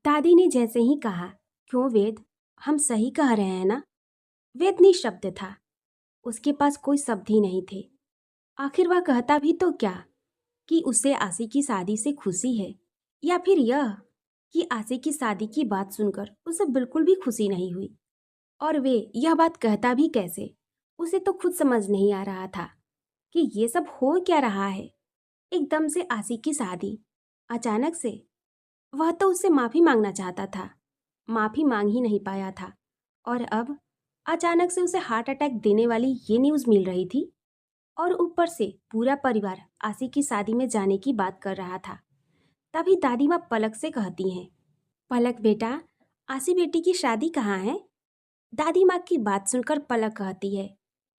दादी ने जैसे ही कहा, क्यों वेद, हम सही कह रहे हैं ना? वेद निःशब्द था। उसके पास कोई शब्द ही नहीं थे। आखिर वह कहता भी तो क्या, कि उसे आशी की शादी से खुशी है, या फिर यह कि आशी की शादी की बात सुनकर उसे बिल्कुल भी खुशी नहीं हुई। और वे यह बात कहता भी कैसे, उसे तो खुद समझ नहीं आ रहा था कि ये सब हो क्या रहा है। एकदम से आशी की शादी, अचानक से। वह तो उससे माफी मांगना चाहता था, माफी मांग ही नहीं पाया था, और अब अचानक से उसे हार्ट अटैक देने वाली ये न्यूज़ मिल रही थी। और ऊपर से पूरा परिवार आशी की शादी में जाने की बात कर रहा था। तभी दादी माँ पलक से कहती हैं, पलक बेटा, आशी बेटी की शादी कहाँ है? दादी माँ की बात सुनकर पलक कहती है,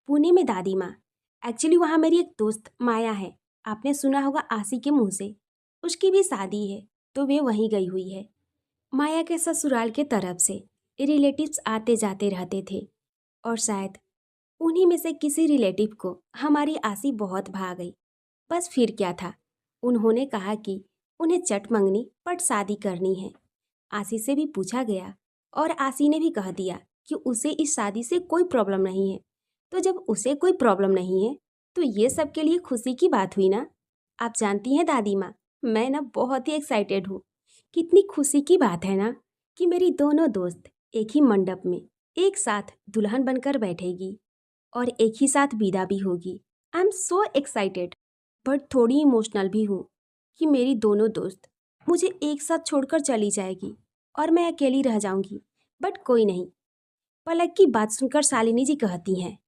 पुणे में दादी माँ। एक्चुअली वहाँ मेरी एक दोस्त माया है, आपने सुना होगा आशी के मुंह से। उसकी भी शादी है, तो वे वहीं गई हुई है। माया के ससुराल के तरफ से रिलेटिव्स आते जाते रहते थे, और शायद उन्हीं में से किसी रिलेटिव को हमारी आशी बहुत भा गई। बस फिर क्या था, उन्होंने कहा कि उन्हें चट मंगनी पट शादी करनी है। आशी से भी पूछा गया, और आशी ने भी कह दिया कि उसे इस शादी से कोई प्रॉब्लम नहीं है। तो जब उसे कोई प्रॉब्लम नहीं है, तो ये सबके लिए खुशी की बात हुई ना। आप जानती हैं दादी माँ, मैं ना बहुत ही एक्साइटेड हूँ। कितनी खुशी की बात है ना, कि मेरी दोनों दोस्त एक ही मंडप में एक साथ दुल्हन बनकर बैठेगी, और एक ही साथ विदा भी होगी। I am so excited, but थोड़ी इमोशनल भी हूँ, कि मेरी दोनों दोस्त मुझे एक साथ छोड़कर चली जाएगी, और मैं अकेली रह जाऊंगी। बट कोई नहीं। पलक की बात सुनकर शालिनी जी कहती हैं,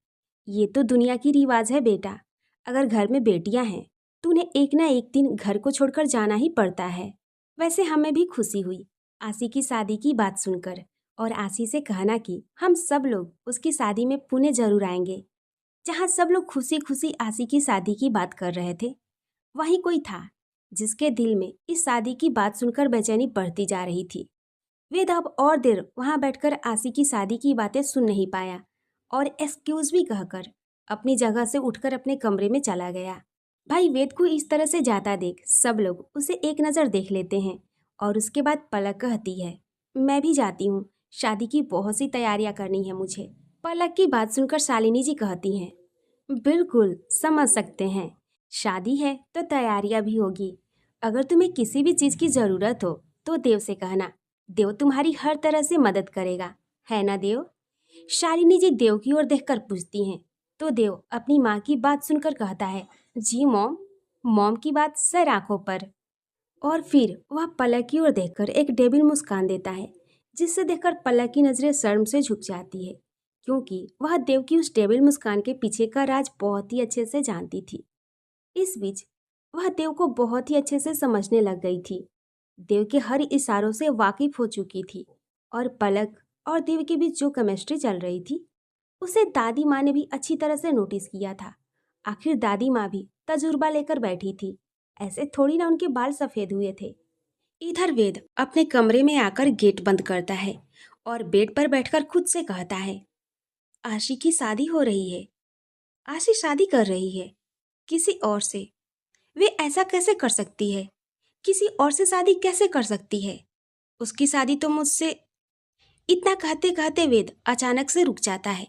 ये तो दुनिया की रिवाज है बेटा। अगर घर में बेटियां हैं तो उन्हें एक ना एक दिन घर को छोड़कर जाना ही पड़ता है। वैसे हमें भी खुशी हुई आशी की शादी की बात सुनकर, और आशी से कहना कि हम सब लोग उसकी शादी में पुणे जरूर आएंगे। जहाँ सब लोग खुशी खुशी आशी की शादी की बात कर रहे थे, वहीं कोई था जिसके दिल में इस शादी की बात सुनकर बेचैनी बढ़ती जा रही थी। वेद अब और देर वहां बैठकर आशी की शादी की बातें सुन नहीं पाया, और एक्सक्यूज भी कहकर अपनी जगह से उठकर अपने कमरे में चला गया। भाई वेद को इस तरह से जाता देख सब लोग उसे एक नज़र देख लेते हैं, और उसके बाद पलक कहती है, मैं भी जाती हूँ, शादी की बहुत सी तैयारियां करनी है मुझे। पलक की बात सुनकर शालिनी जी कहती हैं, बिल्कुल समझ सकते हैं, शादी है तो तैयारियां भी होगी। अगर तुम्हें किसी भी चीज़ की ज़रूरत हो तो देव से कहना, देव तुम्हारी हर तरह से मदद करेगा, है ना देव? शालिनी जी देव की ओर देखकर पूछती हैं, तो देव अपनी माँ की बात सुनकर कहता है, जी मॉम। मॉम की बात सर आंखों पर। और फिर वह पलक की ओर देखकर एक डेबिल मुस्कान देता है, जिससे देखकर पलक की नजरें शर्म से झुक जाती है, क्योंकि वह देव की उस डेबिल मुस्कान के पीछे का राज बहुत ही अच्छे से जानती थी। इस बीच वह देव को बहुत ही अच्छे से समझने लग गई थी, देव के हर इशारों से वाकिफ हो चुकी थी, और पलक और देव के बीच जो केमिस्ट्री चल रही थी उसे दादी माँ ने भी अच्छी तरह से नोटिस किया था। आखिर दादी माँ भी तजुर्बा लेकर बैठी थी, ऐसे थोड़ी ना उनके बाल सफेद हुए थे। इधर वेद अपने कमरे में आकर गेट बंद करता है, और बेड पर बैठकर खुद से कहता है, आशी की शादी हो रही है। आशी शादी कर रही है किसी और से। वे ऐसा कैसे कर सकती है? किसी और से शादी कैसे कर सकती है? उसकी शादी तो मुझसे। इतना कहते कहते वेद अचानक से रुक जाता है।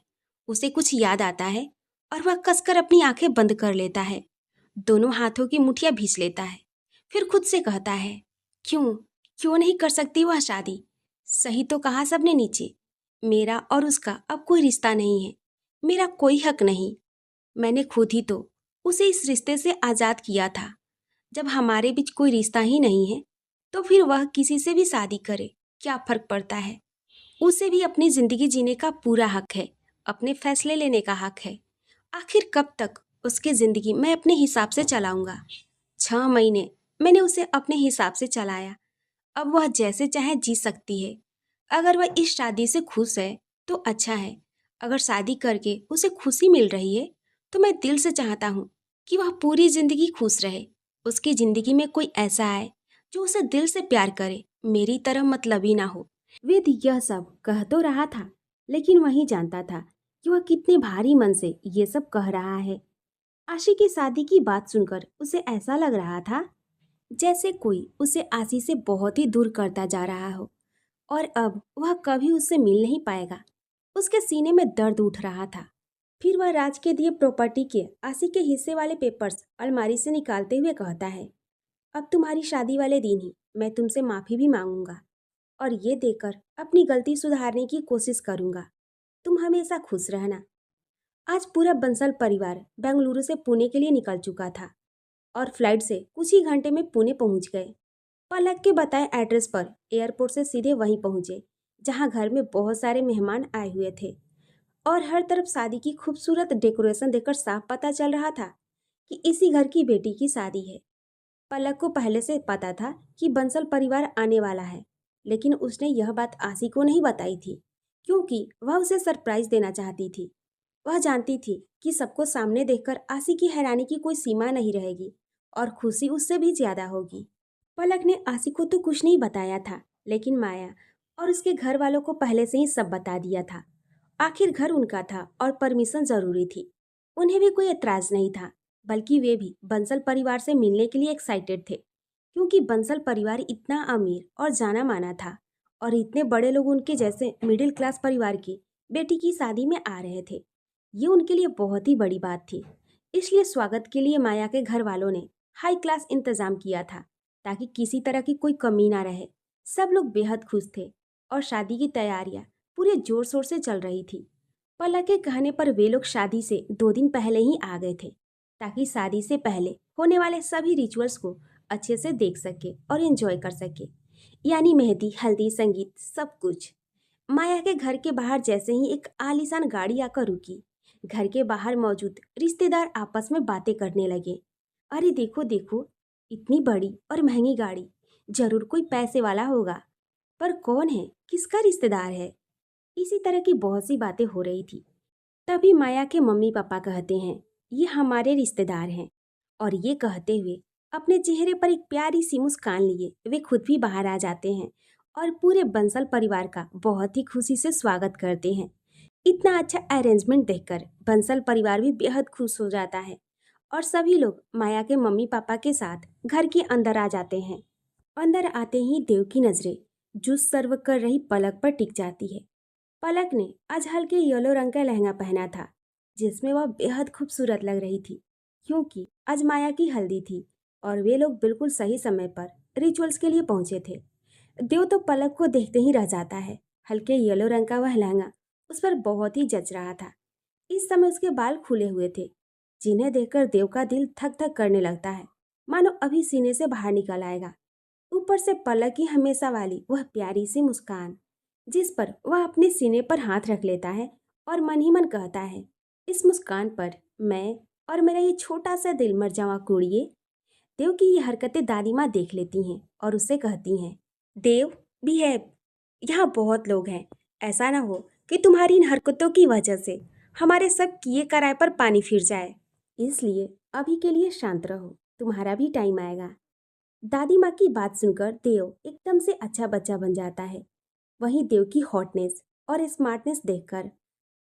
उसे कुछ याद आता है, और वह कसकर अपनी आंखें बंद कर लेता है, दोनों हाथों की मुठ्ठियां भींच लेता है। फिर खुद से कहता है, क्यों क्यों नहीं कर सकती वह शादी? सही तो कहा सबने नीचे, मेरा और उसका अब कोई रिश्ता नहीं है, मेरा कोई हक नहीं। मैंने खुद ही तो उसे इस रिश्ते से आज़ाद किया था। जब हमारे बीच कोई रिश्ता ही नहीं है, तो फिर वह किसी से भी शादी करे, क्या फर्क पड़ता है? उसे भी अपनी जिंदगी जीने का पूरा हक है, अपने फैसले लेने का हक है। आखिर कब तक उसकी जिंदगी मैं अपने हिसाब से चलाऊंगा? 6 महीने मैंने उसे अपने हिसाब से चलाया, अब वह जैसे चाहे जी सकती है। अगर वह इस शादी से खुश है तो अच्छा है। अगर शादी करके उसे खुशी मिल रही है, तो मैं दिल से चाहता हूँ कि वह पूरी जिंदगी खुश रहे। उसकी जिंदगी में कोई ऐसा आए जो उसे दिल से प्यार करे, मेरी तरह मतलबी ना हो। वेद यह सब कह तो रहा था, लेकिन वही जानता था कि वह कितने भारी मन से ये सब कह रहा है। आशी की शादी की बात सुनकर उसे ऐसा लग रहा था जैसे कोई उसे आशी से बहुत ही दूर करता जा रहा हो। और अब वह कभी उससे मिल नहीं पाएगा। उसके सीने में दर्द उठ रहा था। फिर वह राज के दिए प्रॉपर्टी के आशी के हिस्से वाले पेपर्स अलमारी से निकालते हुए कहता है, अब तुम्हारी शादी वाले दिन ही मैं तुमसे माफ़ी भी मांगूंगा और ये देकर अपनी गलती सुधारने की कोशिश करूंगा। तुम हमेशा खुश रहना। आज पूरा बंसल परिवार बेंगलुरु से पुणे के लिए निकल चुका था और फ्लाइट से कुछ ही घंटे में पुणे पहुंच गए। पलक के बताए एड्रेस पर एयरपोर्ट से सीधे वहीं पहुंचे जहां घर में बहुत सारे मेहमान आए हुए थे और हर तरफ शादी की खूबसूरत डेकोरेशन देखकर साफ पता चल रहा था कि इसी घर की बेटी की शादी है। पलक को पहले से पता था कि बंसल परिवार आने वाला है, लेकिन उसने यह बात आशी को नहीं बताई थी क्योंकि वह उसे सरप्राइज देना चाहती थी। वह जानती थी कि सबको सामने देखकर आशी की हैरानी की कोई सीमा नहीं रहेगी और खुशी उससे भी ज्यादा होगी। पलक ने आशी को तो कुछ नहीं बताया था, लेकिन माया और उसके घर वालों को पहले से ही सब बता दिया था। आखिर घर उनका था और परमिशन जरूरी थी। उन्हें भी कोई एतराज नहीं था, बल्कि वे भी बंसल परिवार से मिलने के लिए एक्साइटेड थे क्योंकि बंसल परिवार इतना अमीर और जाना माना था और इतने बड़े लोग उनके जैसे मिडिल क्लास परिवार की बेटी की शादी में आ रहे थे। ये उनके लिए बहुत ही बड़ी बात थी। इसलिए स्वागत के लिए माया के घर वालों ने हाई क्लास इंतजाम किया था ताकि किसी तरह की कोई कमी ना रहे। सब लोग बेहद खुश थे और शादी की तैयारियां पूरे जोर शोर से चल रही थी। पलक के कहने पर वे लोग शादी से 2 दिन पहले ही आ गए थे ताकि शादी से पहले होने वाले सभी रिचुअल्स को अच्छे से देख सके और एंजॉय कर सके, यानी मेहंदी, हल्दी, संगीत, सब कुछ। माया के घर के बाहर जैसे ही एक आलीशान गाड़ी आकर रुकी, घर के बाहर मौजूद रिश्तेदार आपस में बातें करने लगे। अरे देखो देखो, इतनी बड़ी और महंगी गाड़ी, जरूर कोई पैसे वाला होगा, पर कौन है, किसका रिश्तेदार है? इसी तरह की बहुत सी बातें हो रही थी। तभी माया के मम्मी पापा कहते हैं, ये हमारे रिश्तेदार हैं। और ये कहते हुए अपने चेहरे पर एक प्यारी सी मुस्कान लिए वे खुद भी बाहर आ जाते हैं और पूरे बंसल परिवार का बहुत ही खुशी से स्वागत करते हैं। इतना अच्छा अरेंजमेंट देखकर बंसल परिवार भी बेहद खुश हो जाता है और सभी लोग माया के मम्मी पापा के साथ घर के अंदर आ जाते हैं। अंदर आते ही देव की नजरें जूस सर्व कर रही पलक पर टिक जाती है। पलक ने आज हल्के येलो रंग का लहंगा पहना था जिसमें वह बेहद खूबसूरत लग रही थी क्योंकि आज माया की हल्दी थी और वे लोग बिल्कुल सही समय पर रिचुअल्स के लिए पहुंचे थे। देव तो पलक को देखते ही रह जाता है। हल्के येलो रंग का वह लहंगा उस पर बहुत ही जच रहा था। इस समय उसके बाल खुले हुए थे जिन्हें देखकर देव का दिल थक थक करने लगता है, मानो अभी सीने से बाहर निकल आएगा। ऊपर से पलक की हमेशा वाली वह प्यारी सी मुस्कान जिस पर वह अपने सीने पर हाथ रख लेता है और मन ही मन कहता है, इस मुस्कान पर मैं और मेरा ये छोटा सा दिल मर जावा कुड़िए। देव की ये हरकतें दादी माँ देख लेती हैं और उससे कहती हैं, देव भी है, यहाँ बहुत लोग हैं, ऐसा ना हो कि तुम्हारी इन हरकतों की वजह से हमारे सब किए कराए पर पानी फिर जाए। इसलिए अभी के लिए शांत रहो, तुम्हारा भी टाइम आएगा। दादी माँ की बात सुनकर देव एकदम से अच्छा बच्चा बन जाता है। वहीं देव की हॉटनेस और स्मार्टनेस देखकर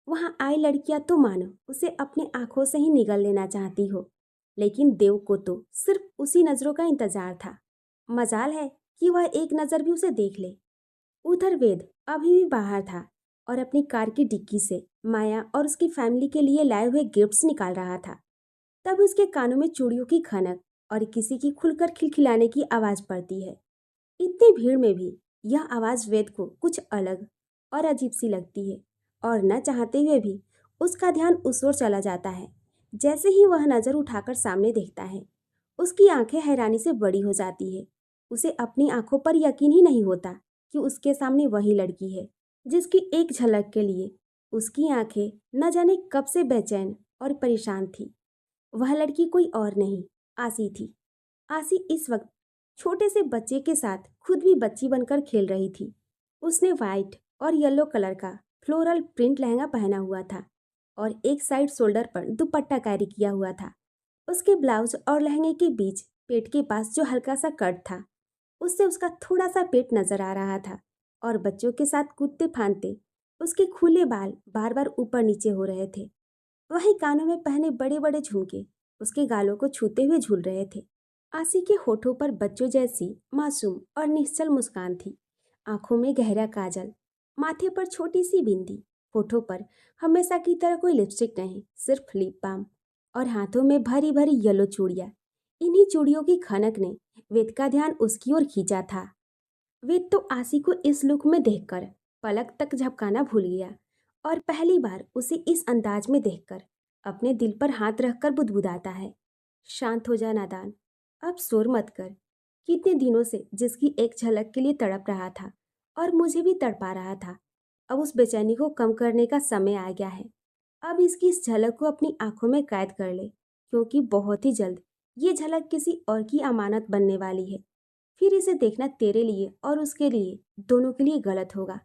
वहां आई लड़कियां तो मानो उसे अपने आंखों से ही निगल लेना चाहती हो, लेकिन देव को तो सिर्फ उसी नजरों का इंतजार था। मजाल है कि वह एक नजर भी उसे देख ले। उधर वेद अभी भी बाहर था और अपनी कार की डिक्की से माया और उसकी फैमिली के लिए लाए हुए गिफ्ट्स निकाल रहा था। तब उसके कानों में चूड़ियों की खनक और किसी की खुलकर खिलखिलाने की आवाज पड़ती है। इतनी भीड़ में भी यह आवाज वेद को कुछ अलग और अजीब सी लगती है और न चाहते हुए भी उसका ध्यान उस ओर चला जाता है। जैसे ही वह नजर उठाकर सामने देखता है, उसकी आंखें हैरानी से बड़ी हो जाती है। उसे अपनी आंखों पर यकीन ही नहीं होता कि उसके सामने वही लड़की है जिसकी एक झलक के लिए उसकी आंखें न जाने कब से बेचैन और परेशान थी। वह लड़की कोई और नहीं, आसी थी। आसी इस वक्त छोटे से बच्चे के साथ खुद भी बच्ची बनकर खेल रही थी। उसने वाइट और येलो कलर का फ्लोरल प्रिंट लहंगा पहना हुआ था और एक साइड शोल्डर पर दुपट्टा कैरी किया हुआ था। उसके ब्लाउज और लहंगे के बीच पेट के पास जो हल्का सा कट था, उससे उसका थोड़ा सा पेट नजर आ रहा था और बच्चों के साथ कूदते फांदते उसके खुले बाल बार बार ऊपर नीचे हो रहे थे। वहीं कानों में पहने बड़े बड़े झुमके उसके गालों को छूते हुए झूल रहे थे। आसी के होठों पर बच्चों जैसी मासूम और निश्चल मुस्कान थी। आंखों में गहरा काजल, माथे पर छोटी सी बिंदी, होठों पर हमेशा की तरह कोई लिपस्टिक नहीं, सिर्फ लिप बाम, और हाथों में भरी भरी येलो चूड़ियां। इन्हीं चूड़ियों की खनक ने वेद का ध्यान उसकी ओर खींचा था। वेद तो आसी को इस लुक में देखकर पलक तक झपकाना भूल गया, और पहली बार उसे इस अंदाज में देखकर अपने दिल पर हाथ रखकर बुदबुदाता है, शांत हो जा नादान, अब शोर मत कर। कितने दिनों से जिसकी एक झलक के लिए तड़प रहा था और मुझे भी तड़पा रहा था, अब उस बेचैनी को कम करने का समय आ गया है। अब इसकी इस झलक को अपनी आंखों में कैद कर ले, क्योंकि बहुत ही जल्द ये झलक किसी और की अमानत बनने वाली है। फिर इसे देखना तेरे लिए और उसके लिए, दोनों के लिए गलत होगा।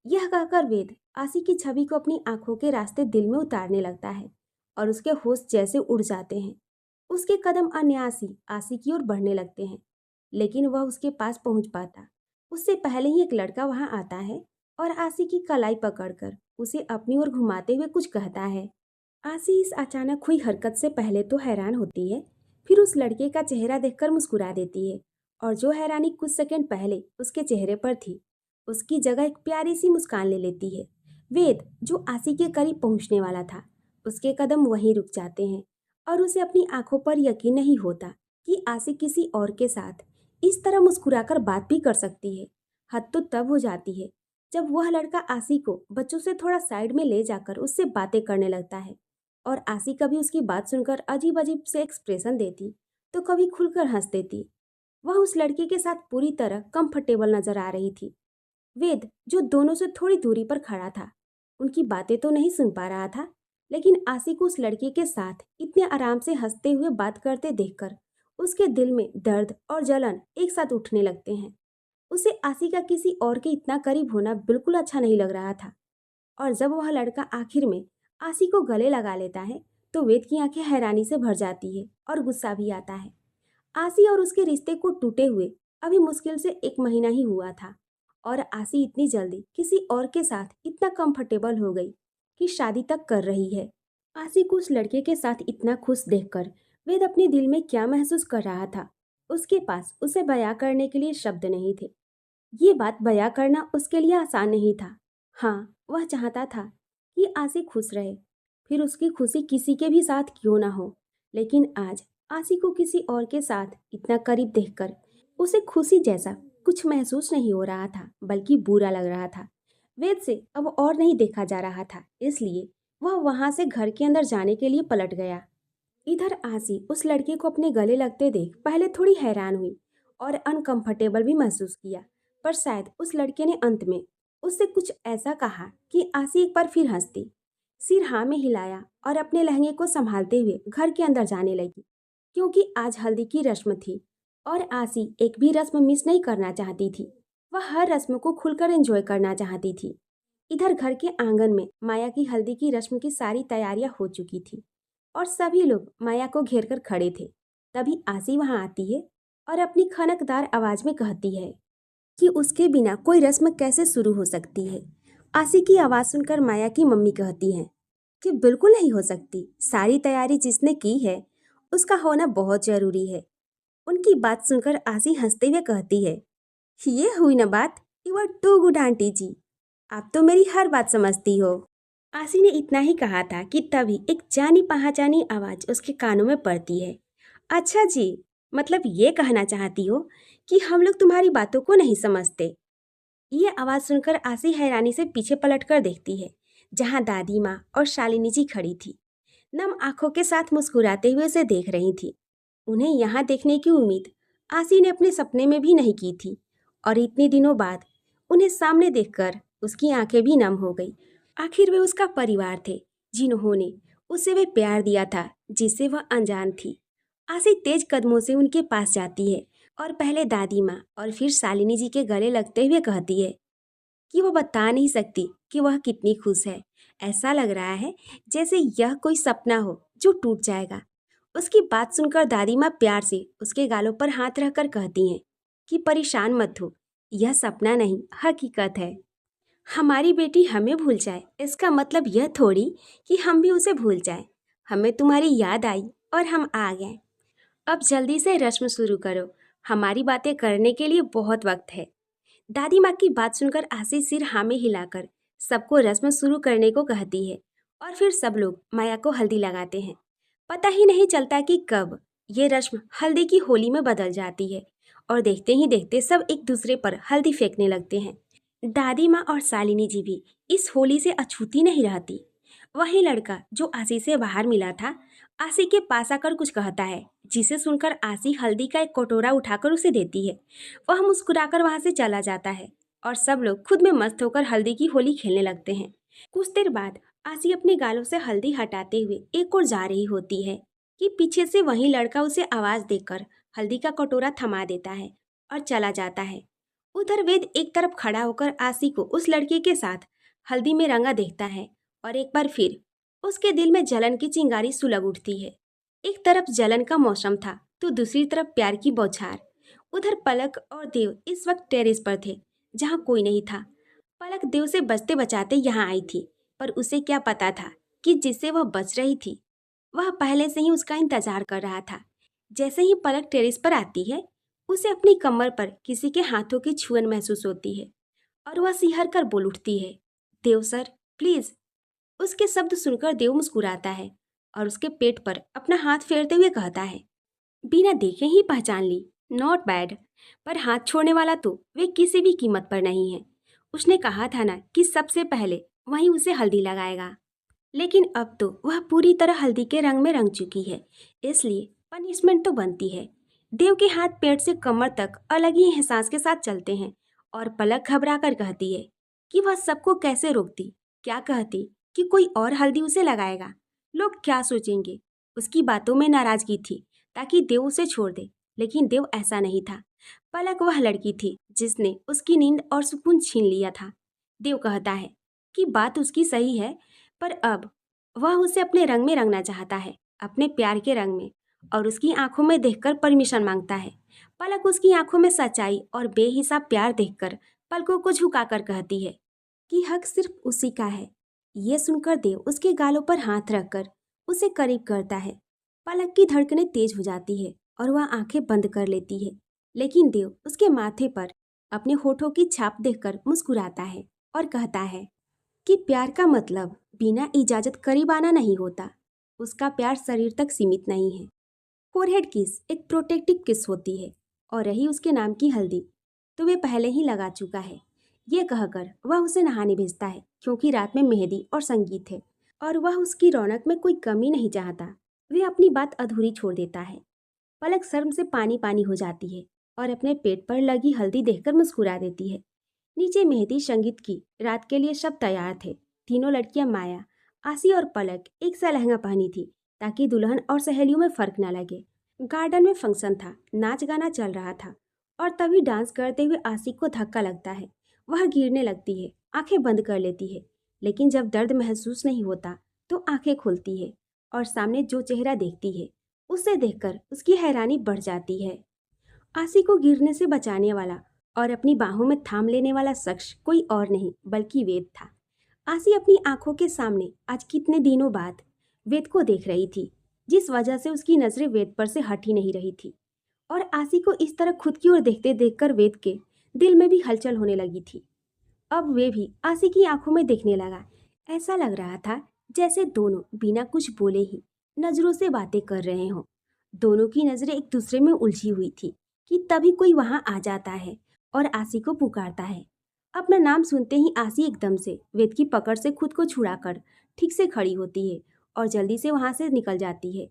यह कहकर वेद आसी की छवि को अपनी आंखों के रास्ते दिल में उतारने लगता है, और उसके होश जैसे उड़ जाते हैं। उसके कदम अनायासी आसी की ओर बढ़ने लगते हैं, लेकिन वह उसके पास पहुंच पाता उससे पहले ही एक लड़का वहां आता है और आसी की कलाई पकड़कर उसे अपनी ओर घुमाते हुए कुछ कहता है। आसी इस अचानक हुई हरकत से पहले तो हैरान होती है, फिर उस लड़के का चेहरा देखकर मुस्कुरा देती है, और जो हैरानी कुछ सेकंड पहले उसके चेहरे पर थी, उसकी जगह एक प्यारी सी मुस्कान ले लेती है। वेद, जो आसी के करीब पहुंचने वाला था, उसके कदम वहीं रुक जाते हैं, और उसे अपनी आंखों पर यकीन नहीं होता कि आसी किसी और के साथ इस तरह मुस्कुराकर बात भी कर सकती है। हद तो तब हो जाती है जब वह लड़का आसी को बच्चों से थोड़ा साइड में ले जाकर उससे बातें करने लगता है, और आसी कभी उसकी बात सुनकर अजीब अजीब से एक्सप्रेशन देती, तो कभी खुलकर हंस देती। वह उस लड़के के साथ पूरी तरह कंफर्टेबल नजर आ रही थी। वेद, जो दोनों से थोड़ी दूरी पर खड़ा था, उनकी बातें तो नहीं सुन पा रहा था, लेकिन आसी को उस लड़के के साथ इतने आराम से हंसते हुए बात करते देखकर उसके दिल में दर्द और जलन एक साथ उठने लगते हैं। उसे आसी का किसी और के इतना करीब होना बिल्कुल अच्छा नहीं लग रहा था, और जब वह लड़का आखिर में आसी को गले लगा लेता है, तो वेद की आंखें हैरानी से भर जाती है और गुस्सा भी आता है। आसी और उसके रिश्ते को टूटे हुए अभी मुश्किल से 1 महीना ही हुआ था, और आसी इतनी जल्दी किसी और के साथ इतना कंफर्टेबल हो गई कि शादी तक कर रही है। आसी को उस लड़के के साथ इतना खुश देखकर वेद अपने दिल में क्या महसूस कर रहा था, उसके पास उसे बयां करने के लिए शब्द नहीं थे। ये बात बयां करना उसके लिए आसान नहीं था। हाँ, वह चाहता था कि आसी खुश रहे, फिर उसकी खुशी किसी के भी साथ क्यों ना हो, लेकिन आज आसी को किसी और के साथ इतना करीब देखकर उसे खुशी जैसा कुछ महसूस नहीं हो रहा था, बल्कि बुरा लग रहा था। वेद से अब और नहीं देखा जा रहा था, इसलिए वह वहां से घर के अंदर जाने के लिए पलट गया। इधर आसी उस लड़के को अपने गले लगते देख पहले थोड़ी हैरान हुई और अनकंफर्टेबल भी महसूस किया, पर शायद उस लड़के ने अंत में उससे कुछ ऐसा कहा कि आसी एक बार फिर हंस दी, सिर हाँ में हिलाया और अपने लहंगे को संभालते हुए घर के अंदर जाने लगी, क्योंकि आज हल्दी की रस्म थी और आसी एक भी रस्म मिस नहीं करना चाहती थी। वह हर रस्म को खुलकर एंजॉय करना चाहती थी। इधर घर के आंगन में माया की हल्दी की रस्म की सारी तैयारियां हो चुकी थी, और सभी लोग माया को घेर कर खड़े थे। तभी आसी वहां आती है और अपनी खनकदार आवाज में कहती है कि उसके बिना कोई रस्म कैसे शुरू हो सकती है। आसी की आवाज सुनकर माया की मम्मी कहती हैं कि बिल्कुल नहीं हो सकती, सारी तैयारी जिसने की है उसका होना बहुत जरूरी है। उनकी बात सुनकर आसी हंसते हुए कहती है, ये हुई ना बात, you are too good aunty ji, आप तो मेरी हर बात समझती हो। आसी ने इतना ही कहा था कि तभी एक जानी पहचानी आवाज उसके कानों में पड़ती है। अच्छा जी, मतलब ये कहना चाहती हो कि हम लोग तुम्हारी बातों को नहीं समझते। ये आवाज सुनकर आसी हैरानी से पीछे पलटकर देखती है, जहां दादी माँ और शालिनी जी खड़ी थी, नम आंखों के साथ मुस्कुराते हुए उसे देख रही थी। उन्हें यहाँ देखने की उम्मीद आसी ने अपने सपने में भी नहीं की थी, और इतने दिनों बाद उन्हें सामने देखकर उसकी आंखें भी नम हो गई। आखिर वे उसका परिवार थे, जिन्होंने उसे वे प्यार दिया था जिससे वह अनजान थी। आसी तेज कदमों से उनके पास जाती है और पहले दादी माँ और फिर शालिनी जी के गले लगते हुए कहती है कि वह बता नहीं सकती कि वह कितनी खुश है। ऐसा लग रहा है जैसे यह कोई सपना हो जो टूट जाएगा। उसकी बात सुनकर दादी माँ प्यार से उसके गालों पर हाथ रखकर कहती हैं कि परेशान मत हो, यह सपना नहीं हकीकत है। हमारी बेटी हमें भूल जाए इसका मतलब यह थोड़ी कि हम भी उसे भूल जाए। हमें तुम्हारी याद आई और हम आ गए। अब जल्दी से रस्म शुरू करो, हमारी बातें करने के लिए बहुत वक्त है। दादी माँ की बात सुनकर आसी सिर हाँ में हिलाकर सबको रस्म शुरू करने को कहती है और फिर सब लोग माया को हल्दी लगाते हैं। पता ही नहीं चलता कि कब ये रस्म हल्दी की होली में बदल जाती है और देखते ही देखते सब एक दूसरे पर हल्दी फेंकने लगते हैं। दादी माँ और शालिनी जी भी इस होली से अछूती नहीं रहती। वही लड़का जो आसी से बाहर मिला था आसी के पास आकर कुछ कहता है, जिसे सुनकर आसी हल्दी का एक कटोरा उठाकर उसे देती है। वह मुस्कुराकर वहां से चला जाता है और सब लोग खुद में मस्त होकर हल्दी की होली खेलने लगते हैं। कुछ देर बाद आसी अपने गालों से हल्दी हटाते हुए एक और जा रही होती है कि पीछे से वही लड़का उसे आवाज देकर हल्दी का कटोरा थमा देता है और चला जाता है। उधर वेद एक तरफ खड़ा होकर आसी को उस लड़के के साथ हल्दी में रंगा देखता है और एक बार फिर उसके दिल में जलन की चिंगारी सुलग उठती है। एक तरफ जलन का मौसम था तो दूसरी तरफ प्यार की बौछार। उधर पलक और देव इस वक्त टेरेस पर थे जहाँ कोई नहीं था। पलक देव से बचते बचाते यहाँ आई थी, पर उसे क्या पता था कि जिससे वह बच रही थी वह पहले से ही उसका इंतजार कर रहा था। जैसे ही पलक टेरेस पर आती है उसे अपनी कमर पर किसी के हाथों की छुअन महसूस होती है और वह सिहर कर बोल उठती है, देव सर प्लीज। उसके शब्द सुनकर देव मुस्कुराता है और उसके पेट पर अपना हाथ फेरते हुए कहता है, बिना देखे ही पहचान ली, नॉट बैड। पर हाथ छोड़ने वाला तो वे किसी भी कीमत पर नहीं है। उसने कहा था ना कि सबसे पहले वही उसे हल्दी लगाएगा। लेकिन अब तो वह पूरी तरह हल्दी के रंग में रंग चुकी है, इसलिए पनिशमेंट तो बनती है। देव के हाथ पेट से कमर तक अलग ही एहसास के साथ चलते हैं और पलक घबरा कर कहती है कि वह सबको कैसे रोकती। क्या कहती कि कोई और हल्दी उसे लगाएगा, लोग क्या सोचेंगे। उसकी बातों में नाराजगी थी ताकि देव उसे छोड़ दे, लेकिन देव ऐसा नहीं था। पलक वह लड़की थी जिसने उसकी नींद और सुकून छीन लिया था। देव कहता है कि बात उसकी सही है, पर अब वह उसे अपने रंग में रंगना चाहता है, अपने प्यार के रंग में, और उसकी आंखों में देखकर परमिशन मांगता है। पलक उसकी आंखों में सच्चाई और बेहिसाब प्यार देखकर पलकों को झुकाकर कहती है कि हक सिर्फ उसी का है। ये सुनकर देव उसके गालों पर हाथ रखकर उसे करीब करता है। पलक की धड़कनें तेज हो जाती है और वह आंखें बंद कर लेती है, लेकिन देव उसके माथे पर अपने होठों की छाप देखकर मुस्कुराता है और कहता है कि प्यार का मतलब बिना इजाजत करीब आना नहीं होता। उसका प्यार शरीर तक सीमित नहीं है। फोरहेड किस एक प्रोटेक्टिव किस होती है और रही उसके नाम की हल्दी तो वे पहले ही लगा चुका है। ये कहकर वह उसे नहाने भेजता है क्योंकि रात में मेहंदी और संगीत है और वह उसकी रौनक में कोई कमी नहीं चाहता। वे अपनी बात अधूरी छोड़ देता है। पलक शर्म से पानी पानी हो जाती है और अपने पेट पर लगी हल्दी देखकर मुस्कुरा देती है। नीचे मेहंदी संगीत की रात के लिए सब तैयार थे। तीनों लड़कियां माया, आसी और पलक एक सा लहंगा पहनी थी ताकि दुल्हन और सहेलियों में फर्क न लगे। गार्डन में फंक्शन था, नाच गाना चल रहा था और तभी डांस करते हुए आसी को धक्का लगता है। वह गिरने लगती है, आंखें बंद कर लेती है, लेकिन जब दर्द महसूस नहीं होता तो आंखें खुलती है और सामने जो चेहरा देखती है उसे देखकर उसकी हैरानी बढ़ जाती है। आसी को गिरने से बचाने वाला और अपनी बाहों में थाम लेने वाला शख्स कोई और नहीं बल्कि वेद था। आसी अपनी आंखों के सामने आज कितने दिनों बाद वेद को देख रही थी, जिस वजह से उसकी नजरें वेद पर से हट ही नहीं रही थी। और आसी को इस तरह खुद की ओर देखते देखकर वेद के दिल में भी हलचल होने लगी थी। अब वे भी आसी की आंखों में देखने लगा। ऐसा लग रहा था जैसे दोनों बिना कुछ बोले ही नजरों से बातें कर रहे हों। दोनों की नजरें एक दूसरे में उलझी हुई थी कि तभी कोई वहां आ जाता है और आसी को पुकारता है। अपना नाम सुनते ही आसी एकदम से वेद की पकड़ से खुद को छुड़ाकर ठीक से खड़ी होती है और जल्दी से वहां से निकल जाती है।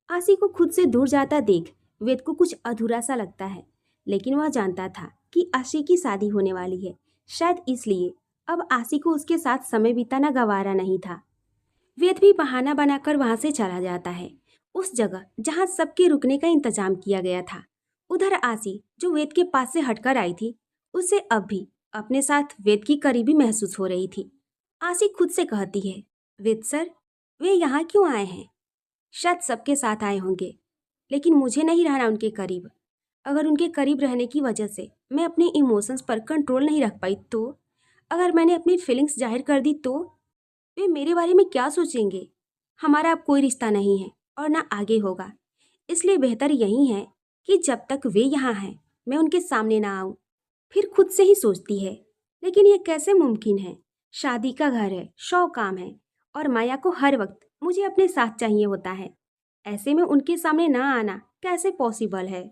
आसी को खुद से दूर जाता देख वेद को कुछ अधूरा सा लगता है, लेकिन वह जानता था कि आशी की शादी होने वाली है। शायद इसलिए अब आसी को उसके साथ समय बिताना गवारा नहीं था। वेद भी बहाना बनाकर वहां से चला जाता है, उस जगह जहां सबके रुकने का इंतजाम किया गया था। उधर आसी जो वेद के पास से हटकर आई थी उसे अब भी अपने साथ वेद की करीबी महसूस हो रही थी। आसी खुद से कहती है, वेद सर वे यहाँ क्यों आए हैं? शायद सबके साथ आए होंगे, लेकिन मुझे नहीं रहना उनके करीब। अगर उनके करीब रहने की वजह से मैं अपने इमोशंस पर कंट्रोल नहीं रख पाई तो, अगर मैंने अपनी फीलिंग्स जाहिर कर दी तो वे मेरे बारे में क्या सोचेंगे? हमारा अब कोई रिश्ता नहीं है और ना आगे होगा, इसलिए बेहतर यही है कि जब तक वे यहाँ हैं मैं उनके सामने ना आऊँ। फिर खुद से ही सोचती है, लेकिन ये कैसे मुमकिन है? शादी का घर है, 100 काम है, और माया को हर वक्त मुझे अपने साथ चाहिए होता है। ऐसे में उनके सामने ना आना कैसे पॉसिबल है?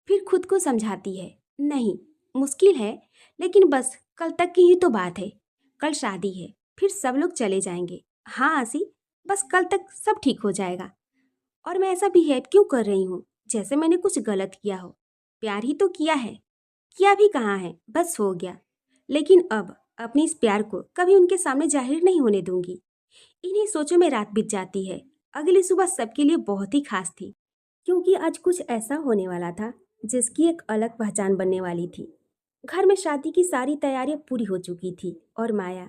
फिर खुद को समझाती है, नहीं, मुश्किल है, लेकिन बस कल तक की ही तो बात है। कल शादी है, फिर सब लोग चले जाएंगे। हाँ आसी, बस कल तक सब ठीक हो जाएगा। और मैं ऐसा बिहेव क्यों कर रही हूँ जैसे मैंने कुछ गलत किया हो? प्यार ही तो किया है। किया भी कहाँ है, बस हो गया। लेकिन अब अपने इस प्यार को कभी उनके सामने जाहिर नहीं होने दूंगी। इन्हीं सोचों में रात बीत जाती है। अगली सुबह सबके लिए बहुत ही खास थी, क्योंकि आज कुछ ऐसा होने वाला था जिसकी एक अलग पहचान बनने वाली थी। घर में शादी की सारी तैयारियां पूरी हो चुकी थी और माया,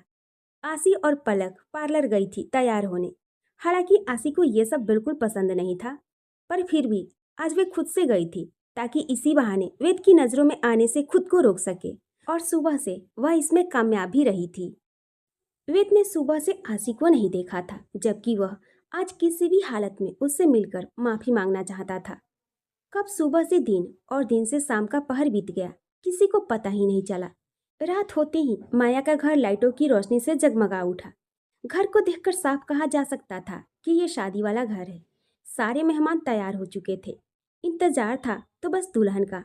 आसी और पलक पार्लर गई थी तैयार होने। हालांकि आसी को ये सब बिल्कुल पसंद नहीं था, पर फिर भी आज वे खुद से गई थी ताकि इसी बहाने वेद की नजरों में आने से खुद को रोक सके। और सुबह से वह इसमें कामयाब भी रही थी। वेद ने सुबह से आसी को नहीं देखा था, जबकि वह आज किसी भी हालत में उससे मिलकर माफी मांगना चाहता था। कब सुबह से दिन और दिन से शाम का पहर बीत गया, किसी को पता ही नहीं चला। रात होते ही माया का घर लाइटों की रोशनी से जगमगा उठा। घर को देखकर साफ कहा जा सकता था कि ये शादी वाला घर है। सारे मेहमान तैयार हो चुके थे। इंतजार था तो बस दुल्हन का।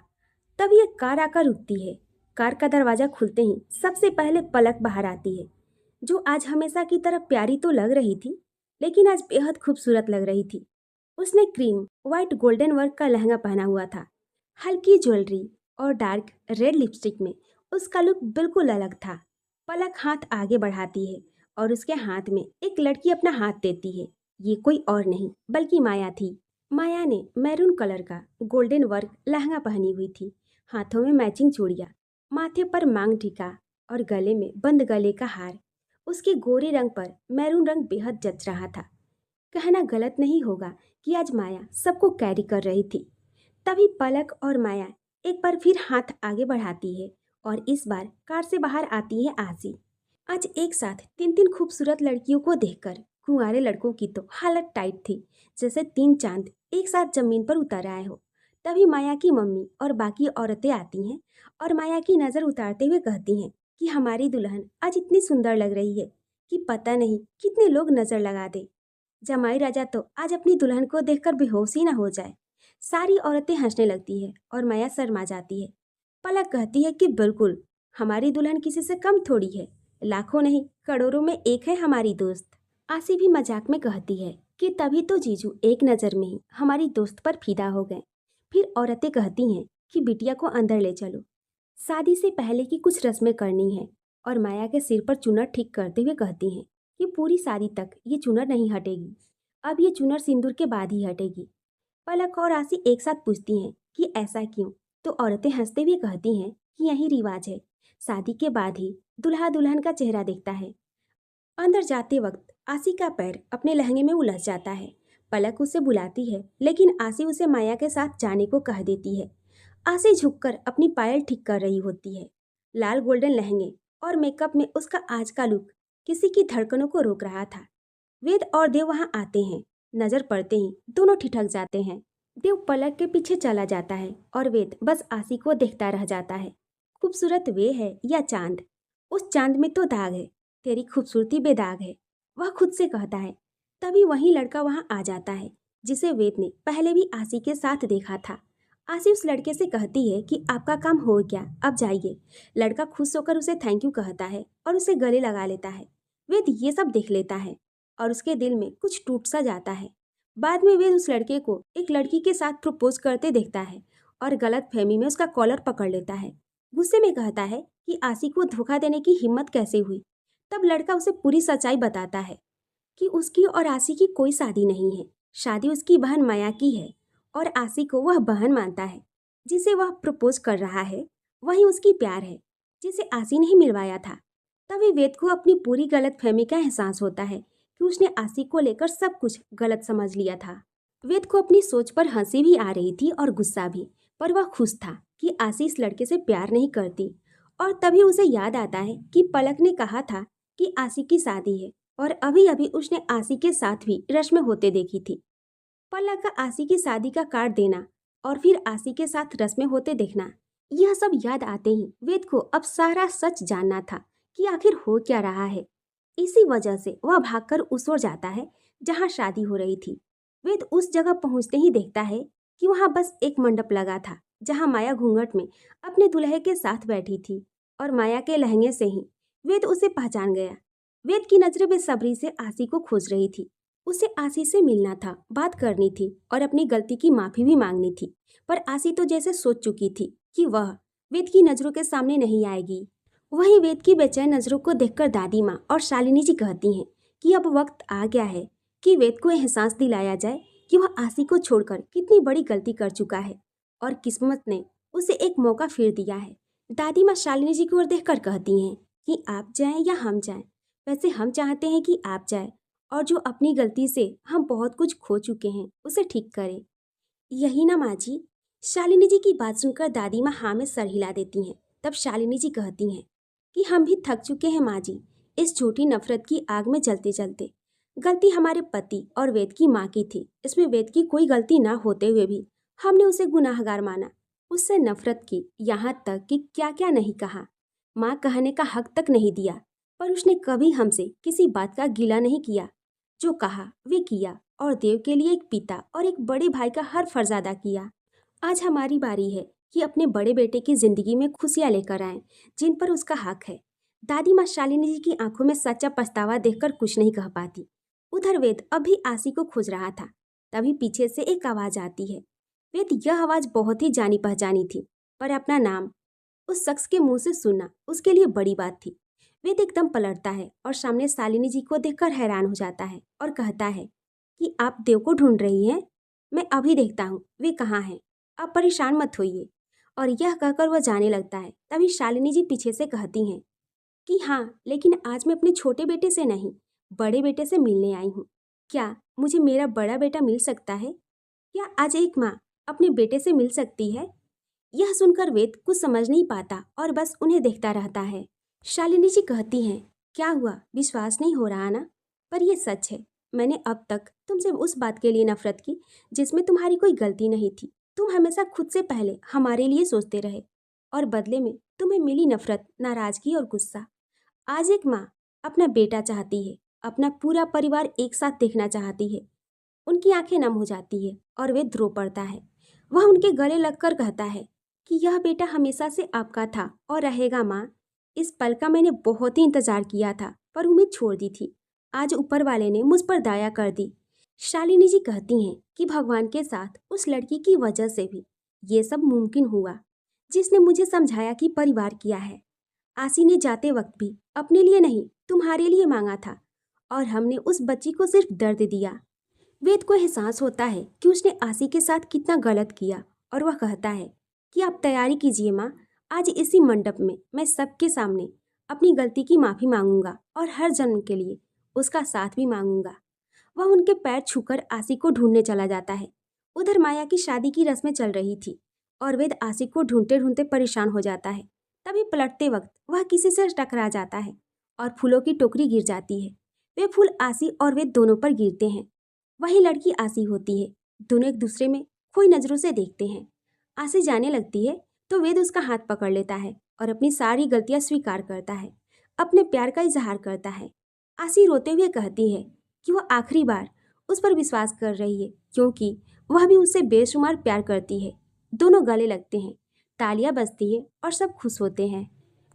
तभी एक कार आकर रुकती है। कार का दरवाजा खुलते ही सबसे पहले पलक बाहर आती है, जो आज हमेशा की तरह प्यारी तो लग रही थी, लेकिन आज बेहद खूबसूरत लग रही थी। उसने क्रीम वाइट गोल्डन वर्क का लहंगा पहना हुआ था। हल्की ज्वेलरी और डार्क रेड लिपस्टिक में उसका लुक बिल्कुल अलग था। पलक हाथ आगे बढ़ाती है और उसके हाथ में एक लड़की अपना हाथ देती है। ये कोई और नहीं बल्कि माया थी। माया ने मैरून कलर का गोल्डन वर्क लहंगा पहनी हुई थी, हाथों में मैचिंग चूड़ियाँ, माथे पर मांग टीका और गले में बंद गले का हार। उसके गोरे रंग पर मैरून रंग बेहद जच रहा था। कहना गलत नहीं होगा कि आज माया सबको कैरी कर रही थी। तभी पलक और माया एक बार फिर हाथ आगे बढ़ाती है और इस बार कार से बाहर आती है आसी। आज एक साथ तीन तीन खूबसूरत लड़कियों को देखकर कुंवारे लड़कों की तो हालत टाइट थी, जैसे तीन चांद एक साथ जमीन पर उतर आए हो। तभी माया की मम्मी और बाकी औरतें आती हैं और माया की नज़र उतारते हुए कहती हैं कि हमारी दुल्हन आज इतनी सुंदर लग रही है कि पता नहीं कितने लोग नज़र लगा दे। जमाई राजा तो आज अपनी दुल्हन को देखकर बेहोश ही ना हो जाए। सारी औरतें हंसने लगती है और माया शर्मा जाती है। पलक कहती है कि बिल्कुल, हमारी दुल्हन किसी से कम थोड़ी है। लाखों नहीं करोड़ों में एक है हमारी दोस्त। आसी भी मजाक में कहती है कि तभी तो जीजू एक नज़र में ही हमारी दोस्त पर फिदा हो गए। फिर औरतें कहती हैं कि बिटिया को अंदर ले चलो, शादी से पहले की कुछ रस्में करनी है। और माया के सिर पर चुनर ठीक करते हुए कहती हैं कि पूरी शादी तक ये चुनर नहीं हटेगी, अब ये चुनर सिंदूर के बाद ही हटेगी। पलक और आसी एक साथ पूछती हैं कि ऐसा क्यों, तो औरतें हंसते हुए कहती हैं कि यही रिवाज है, शादी के बाद ही दुल्हा दुल्हन का चेहरा दिखता है। अंदर जाते वक्त आसी का पैर अपने लहंगे में उलझ जाता है। पलक उसे बुलाती है, लेकिन आसी उसे माया के साथ जाने को कह देती है। आसी झुककर अपनी पायल ठीक कर रही होती है। लाल गोल्डन लहंगे और मेकअप में उसका आज का लुक किसी की धड़कनों को रोक रहा था। वेद और देव वहां आते हैं। नजर पड़ते ही दोनों ठिठक जाते हैं। देव पलक के पीछे चला जाता है और वेद बस आसी को देखता रह जाता है। खूबसूरत वे है या चांद? उस चांद में तो दाग है, तेरी खूबसूरती बेदाग है, वह खुद से कहता है। तभी वही लड़का वहां आ जाता है जिसे वेद ने पहले भी आसी के साथ देखा था। आसी उस लड़के से कहती है कि आपका काम हो गया, अब जाइए। लड़का खुश होकर उसे थैंक यू कहता है और उसे गले लगा लेता है। वेद ये सब देख लेता है और उसके दिल में कुछ टूट सा जाता है। बाद में वेद उस लड़के को एक लड़की के साथ प्रपोज करते देखता है और गलत फहमी में उसका कॉलर पकड़ लेता है। गुस्से में कहता है कि आसी को धोखा देने की हिम्मत कैसे हुई। तब लड़का उसे पूरी सच्चाई बताता है कि उसकी और आसी की कोई शादी नहीं है। शादी उसकी बहन माया की है और आसी को वह बहन मानता है। जिसे वह प्रपोज कर रहा है वही उसकी प्यार है, जिसे आसी ने ही मिलवाया था। तभी वेद को अपनी पूरी गलत फहमी का एहसास होता है कि उसने आसी को लेकर सब कुछ गलत समझ लिया था। वेद को अपनी सोच पर हंसी भी आ रही थी और गुस्सा भी, पर वह खुश था कि आसी इस लड़के से प्यार नहीं करती। और तभी उसे याद आता है कि पलक ने कहा था कि आसी की शादी है और अभी अभी उसने आसी के साथ भी रस्में होते देखी थी। पलक का आसी की शादी का कार्ड देना और फिर आसी के साथ रस्में होते देखना, यह सब याद आते ही वेद को अब सारा सच जानना था कि आखिर हो क्या रहा है। इसी वजह से वह भागकर उस ओर जाता है जहाँ शादी हो रही थी। वेद उस जगह पहुंचते ही देखता है कि वहां बस एक मंडप लगा था जहां माया घूंघट में अपने दुल्हे के साथ बैठी थी और माया के लहंगे से ही वेद उसे पहचान गया। वेद की नजरें बेसब्री से आसी को खोज रही थी। उसे आसी से मिलना था, बात करनी थी और अपनी गलती की माफी भी मांगनी थी। पर आसी तो जैसे सोच चुकी थी कि वह वेद की नजरों के सामने नहीं आएगी। वहीं वेद की बेचैन नजरों को देखकर दादी माँ और शालिनी जी कहती हैं कि अब वक्त आ गया है कि वेद को एहसास दिलाया जाए कि वह आसी को छोड़कर कितनी बड़ी गलती कर चुका है और किस्मत ने उसे एक मौका फिर दिया है। दादी माँ शालिनी जी की ओर देखकर कहती हैं कि आप जाएं या हम जाएं, वैसे हम चाहते हैं कि आप जाएं और जो अपनी गलती से हम बहुत कुछ खो चुके हैं उसे ठीक करें। यही ना माँ जी। शालिनी जी की बात सुनकर दादी माँ हाँ में सर हिला देती हैं। तब शालिनी जी कहती हैं कि हम भी थक चुके हैं माँ जी, इस झूठी नफरत की आग में जलते जलते। गलती हमारे पति और वेद की माँ की थी। इसमें वेद की कोई गलती ना होते हुए भी हमने उसे गुनाहगार माना, उससे नफरत की, यहाँ तक कि क्या क्या नहीं कहा, माँ कहने का हक तक नहीं दिया। पर उसने कभी हमसे किसी बात का गिला नहीं किया। जो कहा वे किया और देव के लिए एक पिता और एक बड़े भाई का हर फर्ज अदा किया। आज हमारी बारी है कि अपने बड़े बेटे की जिंदगी में खुशियां लेकर आएं, जिन पर उसका हक है। दादी माँ शालिनी जी की आंखों में सच्चा पछतावा देखकर कुछ नहीं कह पाती। उधर वेद अभी आसी को खोज रहा था। तभी पीछे से एक आवाज आती है। वेद यह आवाज बहुत ही जानी पहचानी थी, पर अपना नाम उस शख्स के मुंह से सुनना उसके लिए बड़ी बात थी। वेद एकदम पलटता है और सामने शालिनी जी को देखकर हैरान हो जाता है और कहता है कि आप देव को ढूंढ रही हैं? मैं अभी देखता हूँ वे कहाँ हैं, आप परेशान मत होइए। और यह कहकर वह जाने लगता है। तभी शालिनी जी पीछे से कहती हैं कि हाँ, लेकिन आज मैं अपने छोटे बेटे से नहीं, बड़े बेटे से मिलने आई हूँ। क्या मुझे मेरा बड़ा बेटा मिल सकता है? क्या आज एक माँ अपने बेटे से मिल सकती है? यह सुनकर वेद कुछ समझ नहीं पाता और बस उन्हें देखता रहता है। शालिनी जी कहती हैं, क्या हुआ, विश्वास नहीं हो रहा ना? पर यह सच है, मैंने अब तक तुमसे उस बात के लिए नफरत की जिसमें तुम्हारी कोई गलती नहीं थी। तुम हमेशा खुद से पहले हमारे लिए सोचते रहे और बदले में तुम्हें मिली नफरत, नाराजगी और गुस्सा। आज एक माँ अपना बेटा चाहती है, अपना पूरा परिवार एक साथ देखना चाहती है। उनकी आंखें नम हो जाती है और वे रो पड़ता है। वह उनके गले लगकर कहता है कि यह बेटा हमेशा से आपका था और रहेगा माँ। इस पल का मैंने बहुत ही इंतजार किया था पर उम्मीद छोड़ दी थी। आज ऊपर वाले ने मुझ पर दया कर दी। शालिनी जी कहती हैं कि भगवान के साथ उस लड़की की वजह से भी ये सब मुमकिन हुआ, जिसने मुझे समझाया कि परिवार क्या है। आसी ने जाते वक्त भी अपने लिए नहीं तुम्हारे लिए मांगा था और हमने उस बच्ची को सिर्फ दर्द दिया। वेद को एहसास होता है कि उसने आसी के साथ कितना गलत किया और वह कहता है कि आप तैयारी कीजिए माँ, आज इसी मंडप में मैं सबके सामने अपनी गलती की माफ़ी मांगूंगा और हर जन्म के लिए उसका साथ भी मांगूंगा। वह उनके पैर छूकर आसी को ढूंढने चला जाता है। उधर माया की शादी की रस्में चल रही थी और वेद आसी को ढूंढते ढूंढते परेशान हो जाता है। तभी पलटते वक्त वह किसी से टकरा जाता है और फूलों की टोकरी गिर जाती है। वे फूल आसी और वेद दोनों पर गिरते हैं। वही लड़की आसी होती है। दोनों एक दूसरे में खोई नजरों से देखते हैं। आसी जाने लगती है तो वेद उसका हाथ पकड़ लेता है और अपनी सारी गलतियां स्वीकार करता है, अपने प्यार का इजहार करता है। आसी रोते हुए कहती है कि वह आखिरी बार उस पर विश्वास कर रही है क्योंकि वह भी उससे बेशुमार प्यार करती है। दोनों गले लगते हैं, तालियां बजती है और सब खुश होते हैं।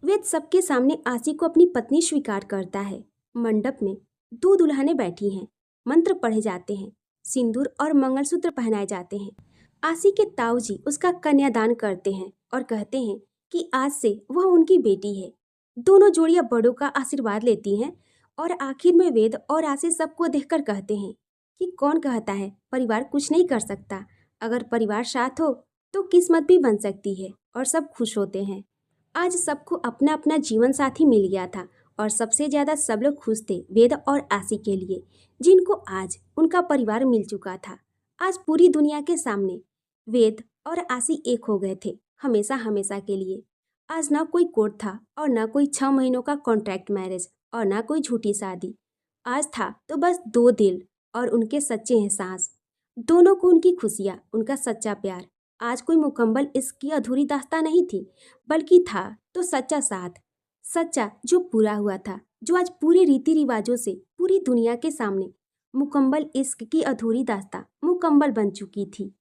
वेद सबके सामने आसी को अपनी पत्नी स्वीकार करता है। मंडप में दो दुल्हनें बैठी हैं। मंत्र पढ़े जाते हैं, सिंदूर और मंगलसूत्र पहनाए जाते हैं। आसी के ताऊ जी उसका कन्यादान करते हैं और कहते हैं कि आज से वह उनकी बेटी है। दोनों जोड़ियां बड़ों का आशीर्वाद लेती हैं और आखिर में वेद और आसी सबको देखकर कहते हैं कि कौन कहता है परिवार कुछ नहीं कर सकता। अगर परिवार साथ हो तो किस्मत भी बन सकती है और सब खुश होते हैं। आज सबको अपना अपना जीवन साथी मिल गया था और सबसे ज्यादा सब लोग खुश थे वेद और आसी के लिए, जिनको आज उनका परिवार मिल चुका था। आज पूरी दुनिया के सामने वेद और आसी एक हो गए थे, हमेशा हमेशा के लिए। आज ना कोई कोर्ट था और ना कोई 6 महीनों का कॉन्ट्रैक्ट मैरिज और ना कोई झूठी शादी। आज था तो बस दो दिल और उनके सच्चे एहसास। दोनों को उनकी खुशियाँ, उनका सच्चा प्यार आज कोई मुकम्मल इश्क की अधूरी दास्तां नहीं थी, बल्कि था तो सच्चा साथ, सच्चा जो पूरा हुआ था, जो आज पूरे रीति रिवाजों से पूरी दुनिया के सामने मुकम्मल इश्क की अधूरी दास्तां मुकम्मल बन चुकी थी।